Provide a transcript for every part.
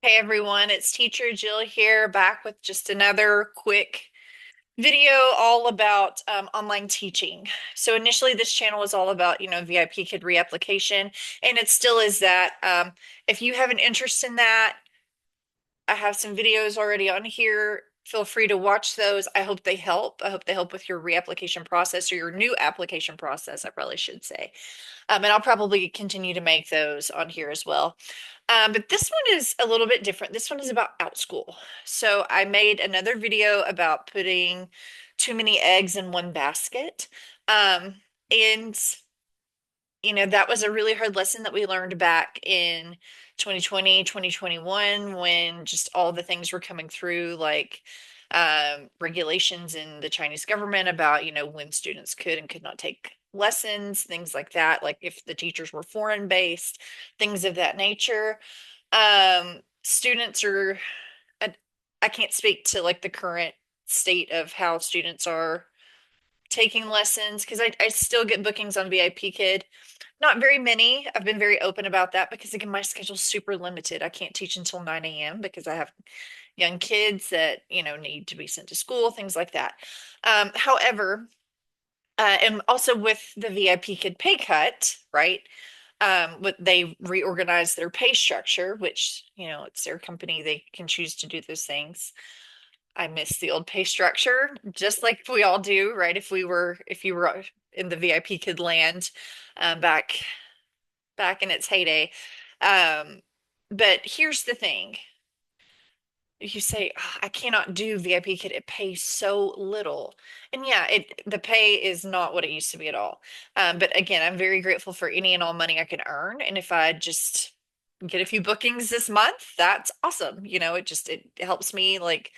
Hey everyone, it's teacher Jill here, back with just another quick video all about online teaching. So initially this channel was all about, VIP Kid reapplication, and it still is that. If you have an interest in that, I have some videos already on here. Feel free to watch those. I hope they help. I hope they help with your reapplication process or your new application process, I probably should say. And I'll probably continue to make those on here as well. But this one is a little bit different. This one is about Outschool. So I made another video about putting too many eggs in one basket. And that was a really hard lesson that we learned back in 2020, 2021, when just all the things were coming through, like regulations in the Chinese government about, when students could and could not take lessons, things like that, like if the teachers were foreign based, things of that nature. Students are, I, I can't speak to like the current state of how students are taking lessons because I still get bookings on VIP Kid. Not very many. I've been very open about that because again, my schedule's super limited. I can't teach until 9 a.m. because I have young kids that, need to be sent to school, things like that. However, and also with the VIP Kid pay cut, right? What they reorganized their pay structure, which, it's their company, they can choose to do those things. I miss the old pay structure, just like we all do, right? If you were in the VIP Kid land, back in its heyday. Um, but here's the thing. You say, "Oh, I cannot do VIP Kid. It pays so little." And yeah, the pay is not what it used to be at all. But again, I'm very grateful for any and all money I can earn. And if I just get a few bookings this month, that's awesome. It helps me like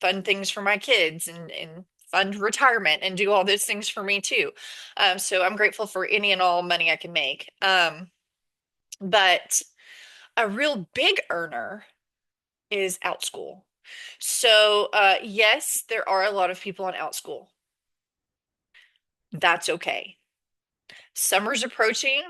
fund things for my kids and fund retirement and do all those things for me too. So I'm grateful for any and all money I can make. But a real big earner is Outschool. So, yes, there are a lot of people on Outschool. That's okay. Summer's approaching.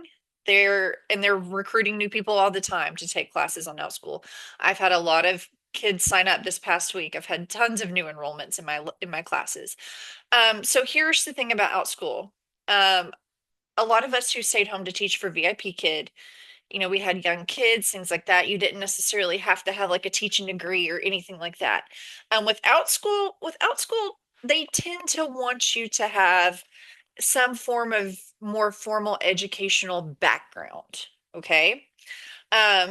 They're recruiting new people all the time to take classes on Outschool. I've had a lot of kids sign up this past week. I've had tons of new enrollments in my classes. So here's the thing about Outschool. Um, a lot of us who stayed home to teach for VIP Kid, we had young kids, things like that. You didn't necessarily have to have like a teaching degree or anything like that. Without school, they tend to want you to have some form of more formal educational background. Okay.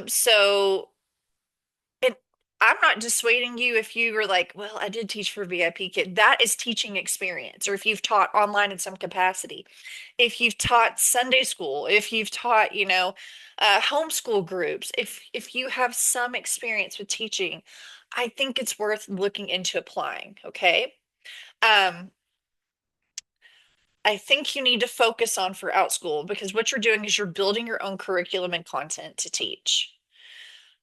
So it, I'm not dissuading you if you were like, well, I did teach for VIP Kid. That is teaching experience, or if you've taught online in some capacity, if you've taught Sunday school, if you've taught, homeschool groups, if you have some experience with teaching, I think it's worth looking into applying. Okay. Um, I think you need to focus on for Outschool because what you're doing is you're building your own curriculum and content to teach.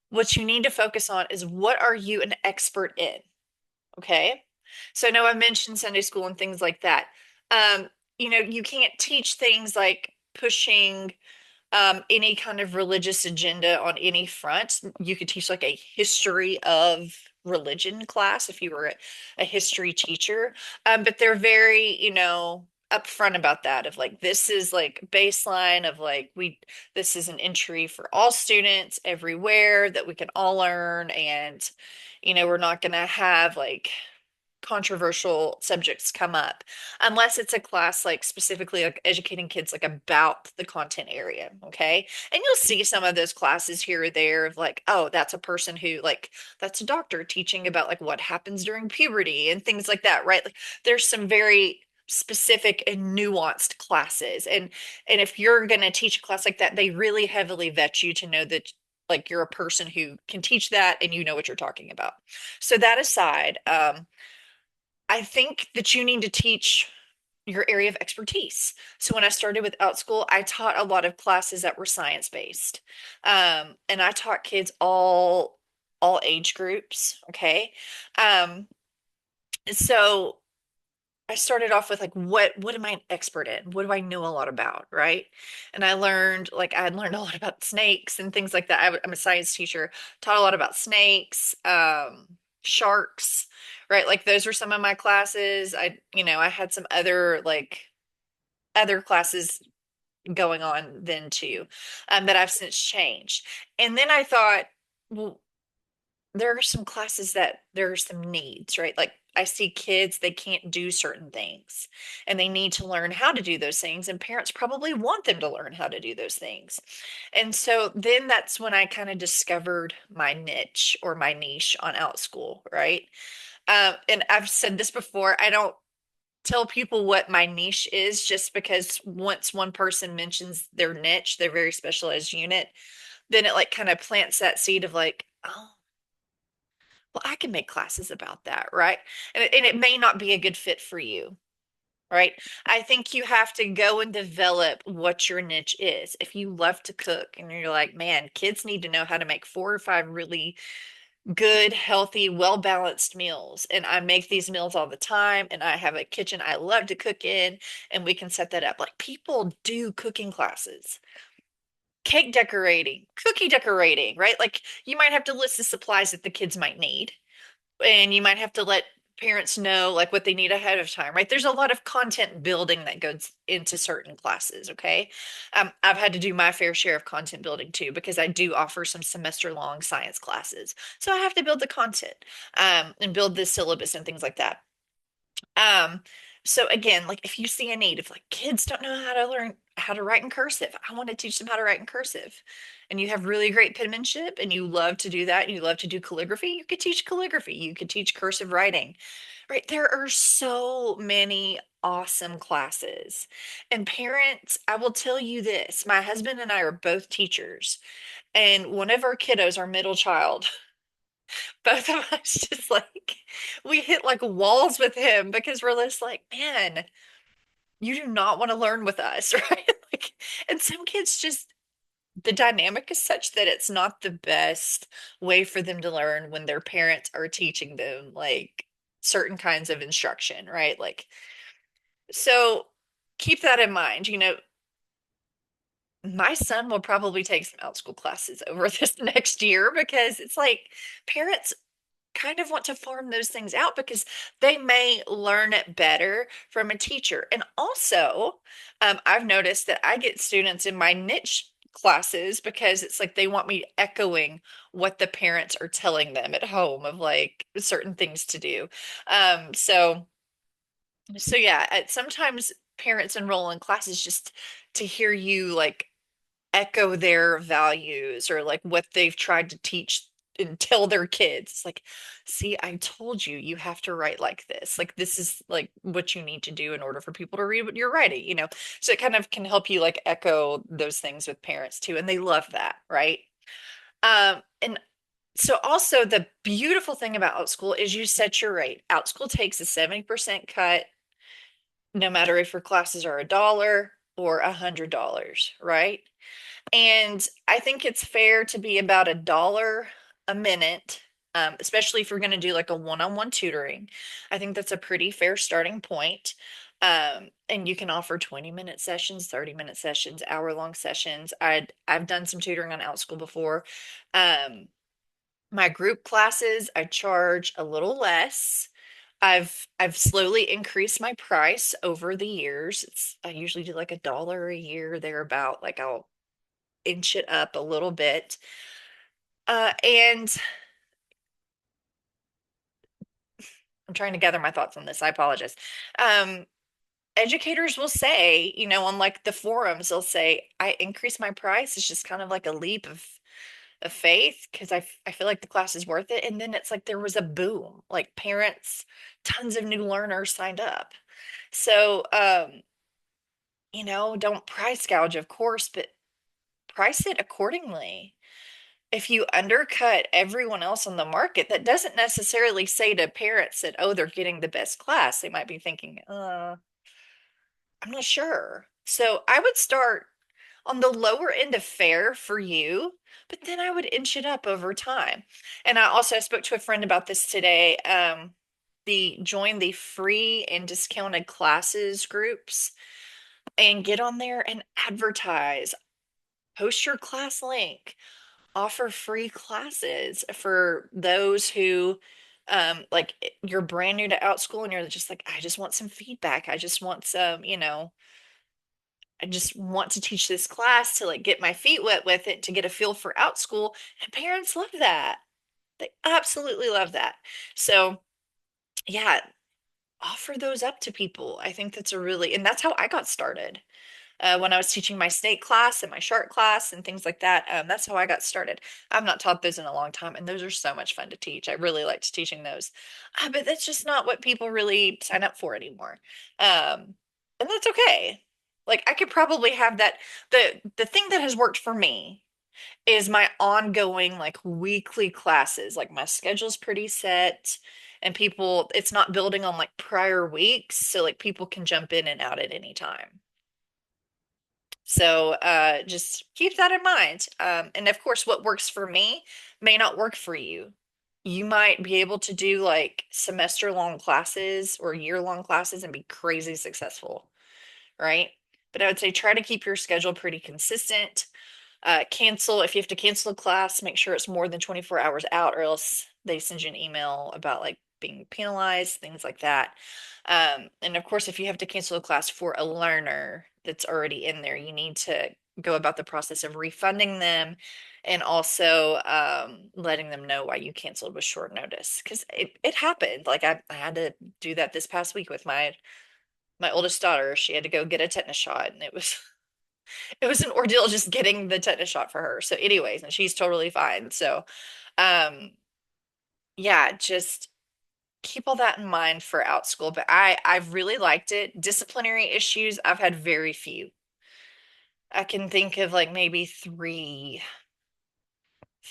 What you need to focus on is what are you an expert in? Okay. So I know I mentioned Sunday school and things like that. Um, you can't teach things like pushing any kind of religious agenda on any front. You could teach like a history of religion class if you were a history teacher. But they're very, upfront about that of like this is like baseline of like this is an entry for all students everywhere that we can all learn, and we're not going to have like controversial subjects come up unless it's a class like specifically like educating kids like about the content area. Okay. And you'll see some of those classes here or there of like, oh, that's a person who like that's a doctor teaching about like what happens during puberty and things like that, right? Like there's some very specific and nuanced classes, and if you're going to teach a class like that, they really heavily vet you to know that like you're a person who can teach that and you know what you're talking about. So that aside, I think that you need to teach your area of expertise. So when I started with Outschool, I taught a lot of classes that were science based. And I taught kids all age groups. Okay. Um, so I started off with like what am I an expert in? What do I know a lot about, right? And I learned like I had learned a lot about snakes and things like that. I'm a science teacher, taught a lot about snakes, sharks, right? Like those were some of my classes. I had some other classes going on then too, that I've since changed. And then I thought, well, there are some classes that there are some needs, right? Like I see kids, they can't do certain things and they need to learn how to do those things. And parents probably want them to learn how to do those things. And so then that's when I kind of discovered my niche or my niche on Outschool, right? And I've said this before, I don't tell people what my niche is just because once one person mentions their niche, their very specialized unit, then it like kind of plants that seed of like, oh, well, I can make classes about that, right? And it may not be a good fit for you, right? I think you have to go and develop what your niche is. If you love to cook and you're like, man, kids need to know how to make 4 or 5 really good, healthy, well-balanced meals. And I make these meals all the time, and I have a kitchen I love to cook in, and we can set that up. Like people do cooking classes, cake decorating, cookie decorating, right? Like you might have to list the supplies that the kids might need and you might have to let parents know like what they need ahead of time, right? There's a lot of content building that goes into certain classes. Okay. I've had to do my fair share of content building too because I do offer some semester long science classes, so I have to build the content, and build the syllabus and things like that. um, so again, like if you see a need, if like kids don't know how to learn how to write in cursive, I want to teach them how to write in cursive. And you have really great penmanship and you love to do that, and you love to do calligraphy, you could teach calligraphy, you could teach cursive writing, right? There are so many awesome classes. And parents, I will tell you this, my husband and I are both teachers, and one of our kiddos, our middle child, both of us just like we hit like walls with him because we're just like, man, you do not want to learn with us, right? Like, and some kids just the dynamic is such that it's not the best way for them to learn when their parents are teaching them like certain kinds of instruction, right? Like, so keep that in mind. My son will probably take some Outschool classes over this next year because it's like parents kind of want to farm those things out because they may learn it better from a teacher. And also, I've noticed that I get students in my niche classes because it's like they want me echoing what the parents are telling them at home of like certain things to do. So yeah, sometimes parents enroll in classes just to hear you like echo their values or like what they've tried to teach and tell their kids. It's like, see, I told you you have to write like this. Like this is like what you need to do in order for people to read what you're writing. So it kind of can help you like echo those things with parents too, and they love that, right? And so also the beautiful thing about Outschool is you set your rate. Outschool takes a 70% cut no matter if your classes are $1 or $100, right? And I think it's fair to be about $1 a minute, especially if you're going to do like a one-on-one tutoring. I think that's a pretty fair starting point. And you can offer 20-minute sessions, 30-minute sessions, hour-long sessions. I've done some tutoring on Outschool before. Um, my group classes, I charge a little less. I've slowly increased my price over the years. I usually do like $1 a year thereabout. Like I'll inch it up a little bit. And I'm trying to gather my thoughts on this. I apologize. Um, Educators will say, on like the forums, they'll say, I increase my price. It's just kind of like a leap of faith because I feel like the class is worth it. And then it's like there was a boom, like parents, tons of new learners signed up. So, don't price gouge, of course, but price it accordingly. If you undercut everyone else on the market, that doesn't necessarily say to parents that, oh, they're getting the best class. They might be thinking, I'm not sure. So I would start on the lower end of fair for you, but then I would inch it up over time. And I also spoke to a friend about this today. join the free and discounted classes groups and get on there and advertise. Post your class link, offer free classes for those who like you're brand new to Outschool and you're just like, I just want some feedback. I just want some, I just want to teach this class to like get my feet wet with it to get a feel for Outschool. And parents love that. They absolutely love that. So, yeah, offer those up to people. I think that's a really, and that's how I got started. When I was teaching my snake class and my shark class and things like that. That's how I got started. I've not taught those in a long time, and those are so much fun to teach. I really liked teaching those. But that's just not what people really sign up for anymore. And that's okay. Like I could probably have that. The thing that has worked for me is my ongoing like weekly classes. Like my schedule's pretty set and people, it's not building on like prior weeks. So like people can jump in and out at any time. So just keep that in mind. And of course, what works for me may not work for you. You might be able to do like semester long classes or year long classes and be crazy successful, right? But I would say try to keep your schedule pretty consistent. Cancel if you have to cancel a class, make sure it's more than 24 hours out, or else they send you an email about like being penalized, things like that. And of course, if you have to cancel a class for a learner that's already in there, you need to go about the process of refunding them and also letting them know why you canceled with short notice. Because it happened. Like I had to do that this past week with my oldest daughter. She had to go get a tetanus shot, and it was an ordeal just getting the tetanus shot for her. So, anyways, and she's totally fine. So, um, yeah, just keep all that in mind for Outschool. But I've really liked it. Disciplinary issues, I've had very few. I can think of like maybe three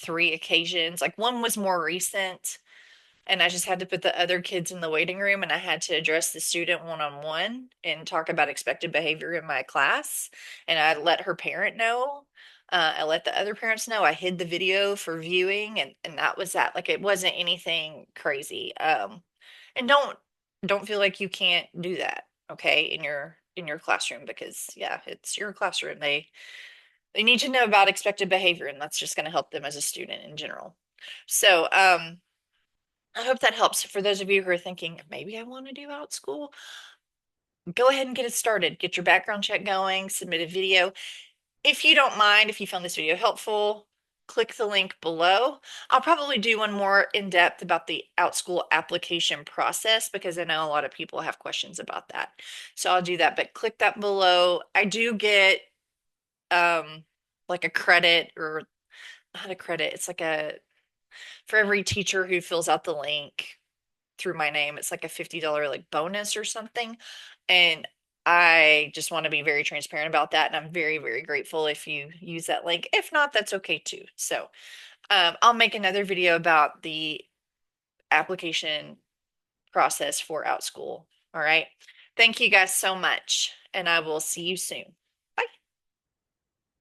occasions. Like one was more recent, and I just had to put the other kids in the waiting room and I had to address the student one on one and talk about expected behavior in my class. And I let her parent know. I let the other parents know. I hid the video for viewing, and that was that. Like it wasn't anything crazy. And don't feel like you can't do that, okay, in your classroom because yeah, it's your classroom. They need to know about expected behavior, and that's just going to help them as a student in general. So, I hope that helps. For those of you who are thinking, maybe I want to do Outschool, go ahead and get it started. Get your background check going, submit a video. If you don't mind, if you found this video helpful, click the link below. I'll probably do one more in depth about the Outschool application process because I know a lot of people have questions about that. So I'll do that, but click that below. I do get like a credit or not a credit. It's like a for every teacher who fills out the link through my name, it's like a $50 like bonus or something. And I just want to be very transparent about that. And I'm very, very grateful if you use that link. If not, that's okay too. So I'll make another video about the application process for Outschool. All right. Thank you guys so much. And I will see you soon.